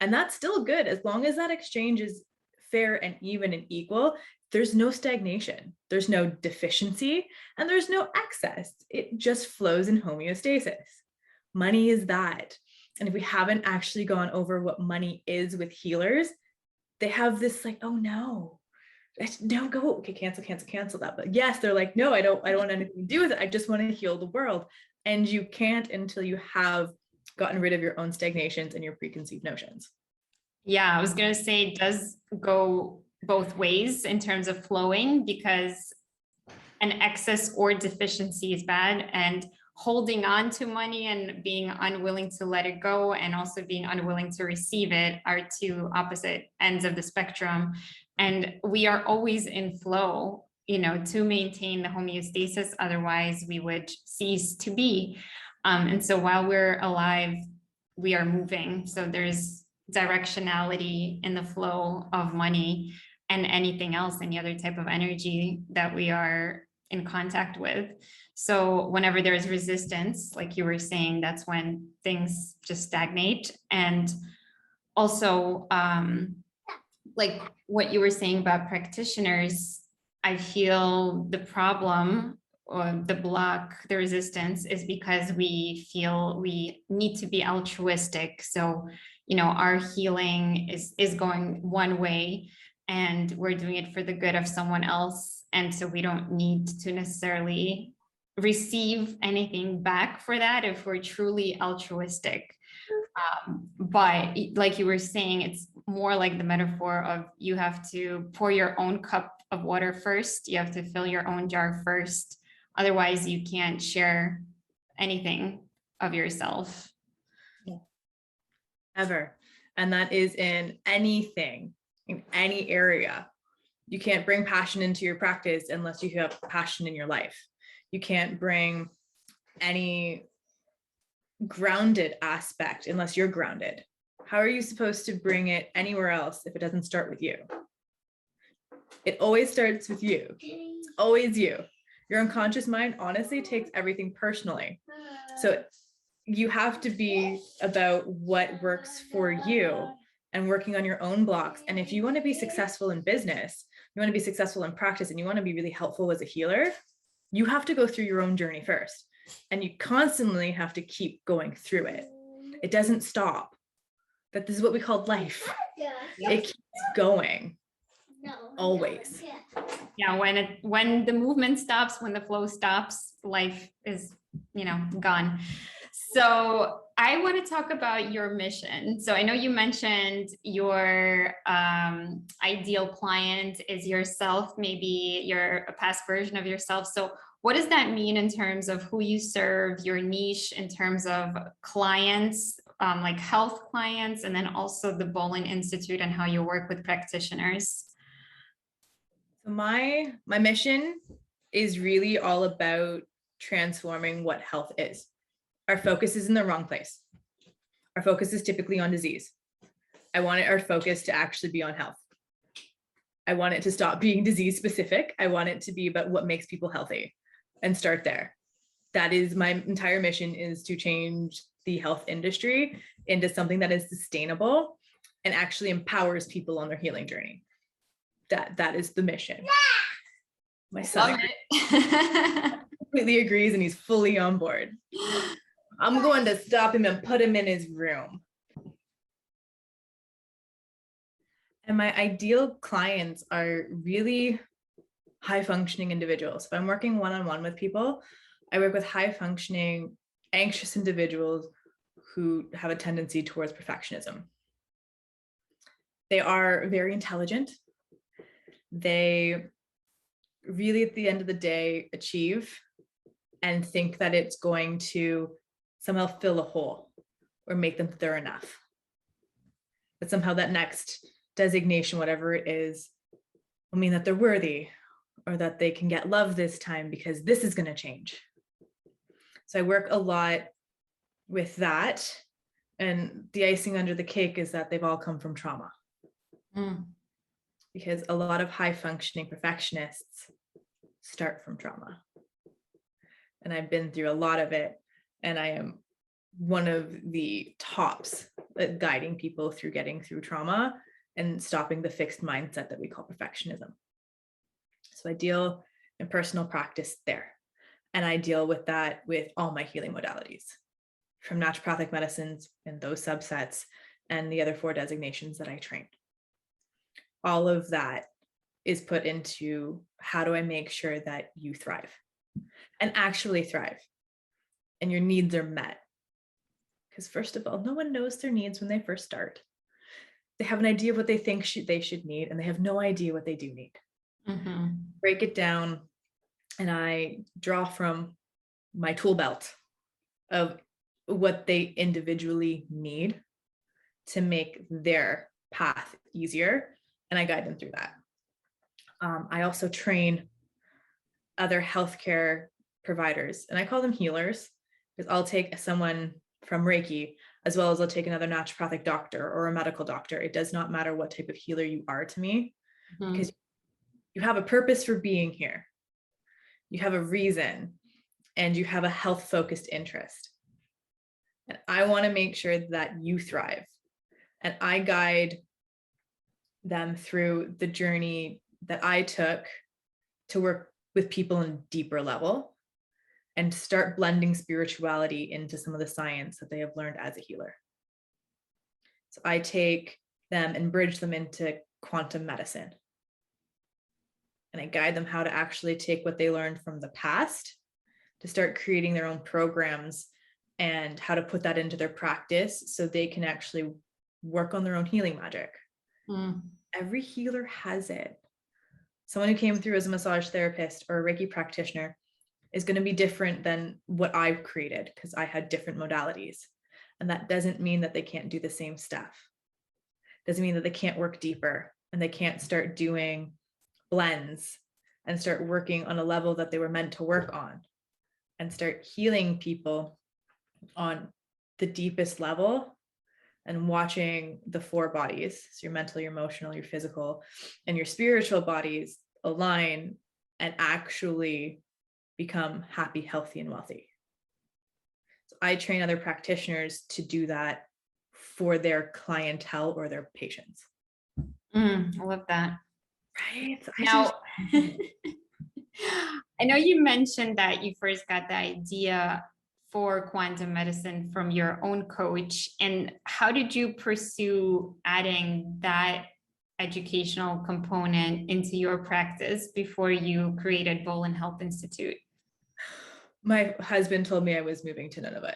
Speaker 2: And that's still good as long as that exchange is fair and even and equal. There's no stagnation, there's no deficiency, and there's no excess. It just flows in homeostasis. Money is that. And if we haven't actually gone over what money is with healers, they have this like, oh no, don't go, okay, cancel that. But yes, they're like, no, I don't want anything to do with it. I just want to heal the world. And you can't until you have gotten rid of your own stagnations and your preconceived notions.
Speaker 1: Yeah, I was going to say it does go both ways in terms of flowing, because an excess or deficiency is bad, and holding on to money and being unwilling to let it go and also being unwilling to receive it are two opposite ends of the spectrum. And we are always in flow, to maintain the homeostasis. Otherwise, we would cease to be. And so while we're alive, we are moving. So there's directionality in the flow of money and anything else, any other type of energy that we are in contact with. So whenever there's resistance, like you were saying, that's when things just stagnate. And also, like what you were saying about practitioners, I feel the problem or the block, the resistance is because we feel we need to be altruistic. So, our healing is going one way and we're doing it for the good of someone else. And so we don't need to necessarily receive anything back for that if we're truly altruistic. But like you were saying, it's more like the metaphor of you have to pour your own cup of water first. You have to fill your own jar first. Otherwise, you can't share anything of yourself.
Speaker 2: Ever. And that is in anything, in any area. You can't bring passion into your practice unless you have passion in your life. You can't bring any grounded aspect unless you're grounded. How are you supposed to bring it anywhere else if it doesn't start with you? It always starts with you. Always you. Your unconscious mind honestly takes everything personally. So you have to be about what works for you and working on your own blocks. And if you want to be successful in business, you want to be successful in practice, and you want to be really helpful as a healer, you have to go through your own journey first. And you constantly have to keep going through it. It doesn't stop. That this is what we call life. It keeps going. Always.
Speaker 1: Yeah, when the movement stops, when the flow stops, life is, gone. So I want to talk about your mission. So I know you mentioned your ideal client is yourself, maybe you're a past version of yourself. So what does that mean in terms of who you serve, your niche, in terms of clients, like health clients, and then also the Bolen Institute and how you work with practitioners?
Speaker 2: So my mission is really all about transforming what health is. Our focus is in the wrong place. Our focus is typically on disease. I want our focus to actually be on health. I want it to stop being disease specific. I want it to be about what makes people healthy and start there. That is my entire mission, is to change the health industry into something that is sustainable and actually empowers people on their healing journey. That is the mission. My son completely agrees and he's fully on board. I'm going to stop him and put him in his room. And my ideal clients are really high functioning individuals. If I'm working one-on-one with people, I work with high functioning, anxious individuals who have a tendency towards perfectionism. They are very intelligent. They really, at the end of the day, achieve and think that it's going to somehow fill a hole or make them think they're enough. But somehow that next designation, whatever it is, will mean that they're worthy, or that they can get love this time because this is going to change. So I work a lot with that. And the icing under the cake is that they've all come from trauma. Because a lot of high functioning perfectionists start from trauma. And I've been through a lot of it. And I am one of the tops at guiding people through getting through trauma and stopping the fixed mindset that we call perfectionism. So I deal in personal practice there. And I deal with that with all my healing modalities, from naturopathic medicines and those subsets and the other 4 designations that I trained. All of that is put into how do I make sure that you thrive and actually thrive and your needs are met. Because first of all, no one knows their needs when they first start. They have an idea of what they think they should need, and they have no idea what they do need. Break it down, and I draw from my tool belt of what they individually need to make their path easier, and I guide them through that. I also train other healthcare providers, and I call them healers, because I'll take someone from Reiki as well as I'll take another naturopathic doctor or a medical doctor. It does not matter what type of healer you are to me, because you have a purpose for being here. You have a reason, and you have a health focused interest. And I want to make sure that you thrive. And I guide them through the journey that I took to work with people on a deeper level and start blending spirituality into some of the science that they have learned as a healer. So I take them and bridge them into quantum medicine. And I guide them how to actually take what they learned from the past to start creating their own programs and how to put that into their practice so they can actually work on their own healing magic. Every healer has it. Someone who came through as a massage therapist or a Reiki practitioner is going to be different than what I've created because I had different modalities. And that doesn't mean that they can't do the same stuff. Doesn't mean that they can't work deeper and they can't start doing blends and start working on a level that they were meant to work on and start healing people on the deepest level and watching the 4 bodies, so your mental, your emotional, your physical, and your spiritual bodies align and actually become happy, healthy, and wealthy. So I train other practitioners to do that for their clientele or their patients.
Speaker 1: I love that.
Speaker 2: Right?
Speaker 1: Now, I know you mentioned that you first got the idea for quantum medicine from your own coach. And how did you pursue adding that educational component into your practice before you created Bolen Health Institute?
Speaker 2: My husband told me I was moving to Nunavut.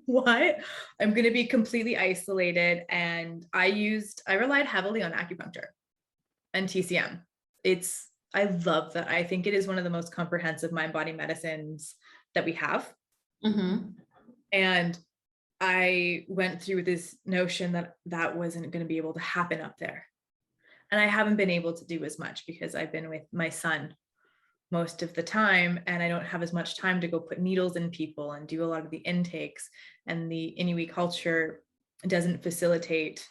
Speaker 2: What? I'm going to be completely isolated. And I relied heavily on acupuncture and TCM. I love that. I think it is one of the most comprehensive mind-body medicines that we have. And I went through this notion that wasn't going to be able to happen up there. And I haven't been able to do as much because I've been with my son most of the time, and I don't have as much time to go put needles in people and do a lot of the intakes, and the Inuit culture doesn't facilitate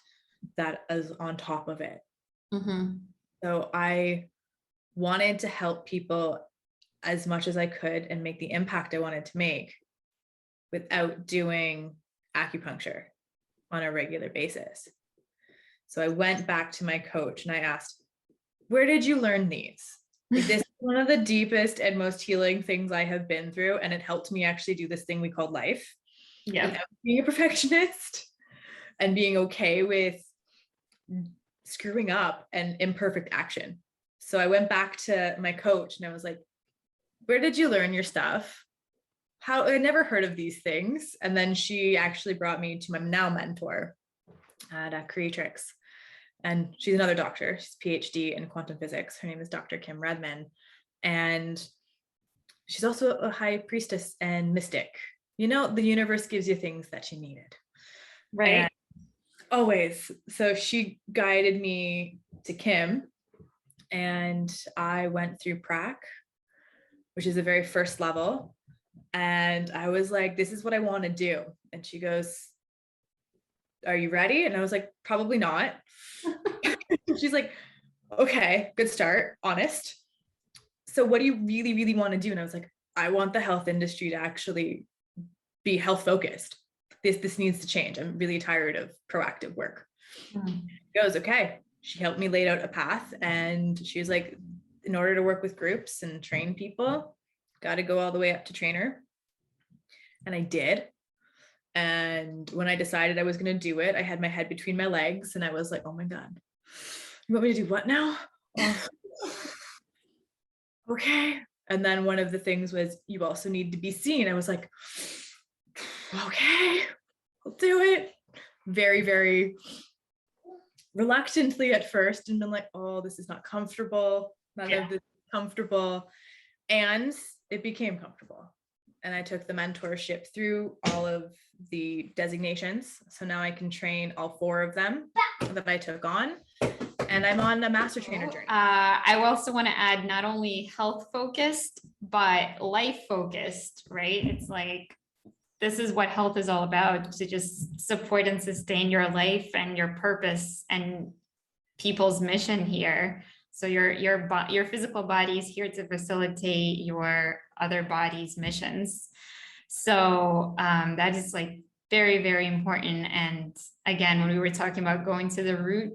Speaker 2: that as on top of it. So I wanted to help people as much as I could and make the impact I wanted to make without doing acupuncture on a regular basis. So I went back to my coach and I asked, where did you learn these? Like, this is one of the deepest and most healing things I have been through. And it helped me actually do this thing we called life. Without being a perfectionist and being okay with screwing up and imperfect action. So I went back to my coach and I was like, where did you learn your stuff? I never heard of these things. And then she actually brought me to my now mentor at Creatrix. And she's another doctor. She's PhD in quantum physics. Her name is Dr. Kim Redman. And she's also a high priestess and mystic. You know, the universe gives you things that you needed.
Speaker 1: Right.
Speaker 2: And always. So she guided me to Kim. And I went through prac, which is the very first level. And I was like, this is what I want to do. And she goes, are you ready? And I was like, probably not. She's like, okay, good start, honest. So what do you really, really want to do? And I was like, I want the health industry to actually be health focused. This needs to change. I'm really tired of proactive work. She goes, okay. She helped me lay out a path. And she was like, in order to work with groups and train people, got to go all the way up to trainer. And I did. And when I decided I was going to do it, I had my head between my legs and I was like, oh my God, you want me to do what now? Oh. Okay. And then one of the things was, you also need to be seen. I was like, okay, I'll do it. Very, very reluctantly at first, and been like, oh, this is not comfortable. None of this is comfortable. And it became comfortable. And I took the mentorship through all of the designations. So now I can train all 4 of them that I took on. And I'm on a master trainer journey.
Speaker 1: I also want to add not only health focused, but life focused, right? It's like, this is what health is all about, to just support and sustain your life and your purpose and people's mission here. So your physical body is here to facilitate your other body's missions. So that is like very, very important. And again, when we were talking about going to the root,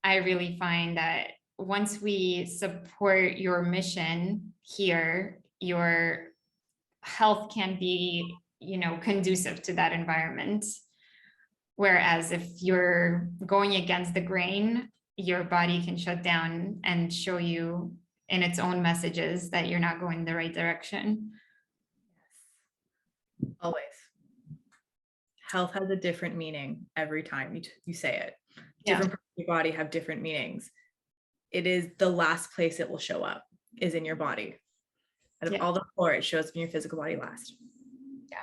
Speaker 1: I really find that once we support your mission here, your health can be, conducive to that environment. Whereas if you're going against the grain, your body can shut down and show you in its own messages that you're not going the right direction.
Speaker 2: Always. Health has a different meaning every time you say it. Different parts of your body have different meanings. It is the last place it will show up is in your body. Out of all the four, it shows up in your physical body last.
Speaker 1: Yeah.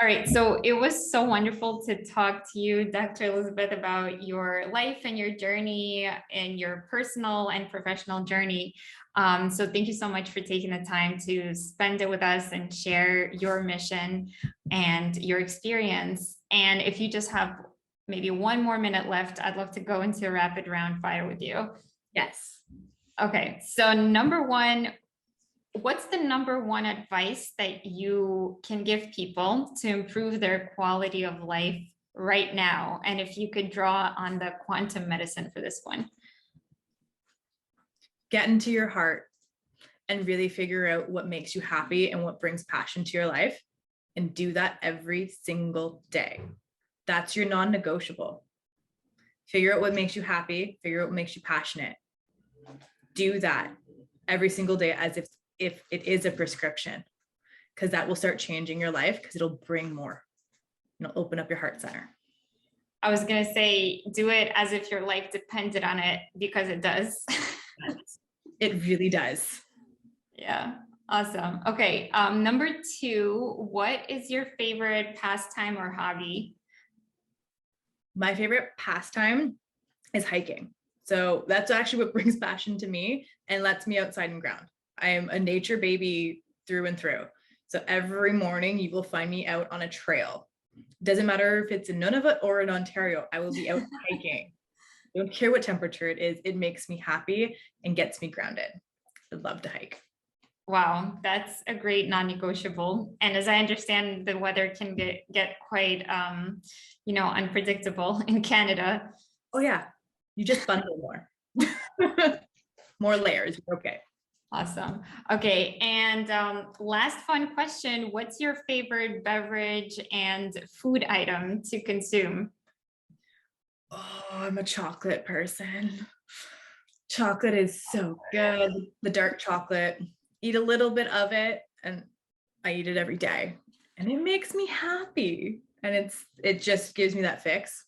Speaker 1: All right. So it was so wonderful to talk to you, Dr. Elizabeth, about your life and your journey and your personal and professional journey. So thank you so much for taking the time to spend it with us and share your mission and your experience. And if you just have maybe 1 more minute left, I'd love to go into a rapid round fire with you.
Speaker 2: Yes.
Speaker 1: Okay. So number one, what's the number one advice that you can give people to improve their quality of life right now? And if you could draw on the quantum medicine for this one.
Speaker 2: Get into your heart and really figure out what makes you happy and what brings passion to your life, and do that every single day. That's your non-negotiable. Figure out what makes you happy, figure out what makes you passionate. Do that every single day as if it is a prescription, because that will start changing your life, because it'll bring more. It'll open up your heart center.
Speaker 1: I was going to say, do it as if your life depended on it, because it does.
Speaker 2: It really does.
Speaker 1: Yeah. Awesome. Okay. Number two, what is your favorite pastime or hobby?
Speaker 2: My favorite pastime is hiking. So that's actually what brings passion to me and lets me outside and ground. I am a nature baby through and through. So every morning you will find me out on a trail. Doesn't matter if it's in Nunavut or in Ontario, I will be out hiking. I don't care what temperature it is. It makes me happy and gets me grounded. I love to hike.
Speaker 1: Wow, that's a great non-negotiable. And as I understand, the weather can get quite, unpredictable in Canada.
Speaker 2: Oh yeah, you just bundle more. More layers. Okay.
Speaker 1: Awesome. Okay. And last fun question, what's your favorite beverage and food item to consume?
Speaker 2: Oh, I'm a chocolate person. Chocolate is so good. The dark chocolate, eat a little bit of it, and I eat it every day, and it makes me happy. And it just gives me that fix.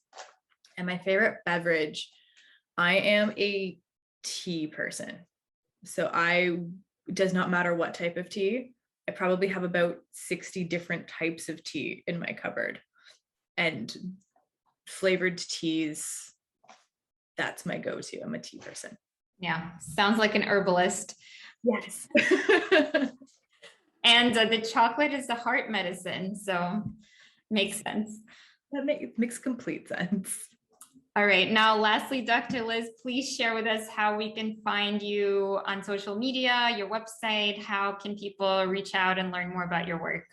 Speaker 2: And my favorite beverage, I am a tea person. So does not matter what type of tea. I probably have about 60 different types of tea in my cupboard, and flavored teas, that's my go-to. I'm a tea person.
Speaker 1: Yeah, sounds like an herbalist.
Speaker 2: Yes.
Speaker 1: And the chocolate is the heart medicine, so makes sense.
Speaker 2: That makes complete sense.
Speaker 1: All right, now lastly, Dr. Liz, please share with us how we can find you on social media, your website. How can people reach out and learn more about your work?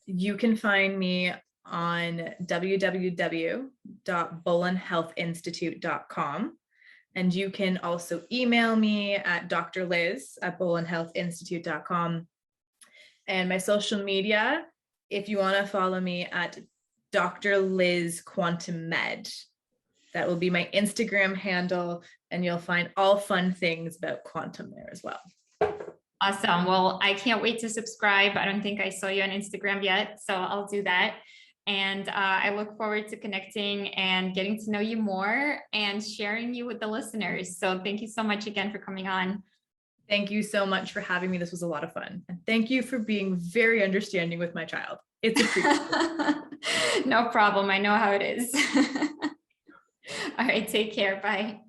Speaker 2: You can find me on www.bullenhealthinstitute.com. And you can also email me at drliz@bullenhealthinstitute.com. And my social media, if you want to follow me at Dr. Liz Quantum Med, that will be my Instagram handle, and you'll find all fun things about quantum there as well.
Speaker 1: Awesome. Well, I can't wait to subscribe. I don't think I saw you on Instagram yet, so I'll do that. And I look forward to connecting and getting to know you more and sharing you with the listeners. So thank you so much again for coming on.
Speaker 2: Thank you so much for having me. This was a lot of fun. And thank you for being very understanding with my child. It's appreciated.
Speaker 1: No problem. I know how it is. All right. Take care. Bye.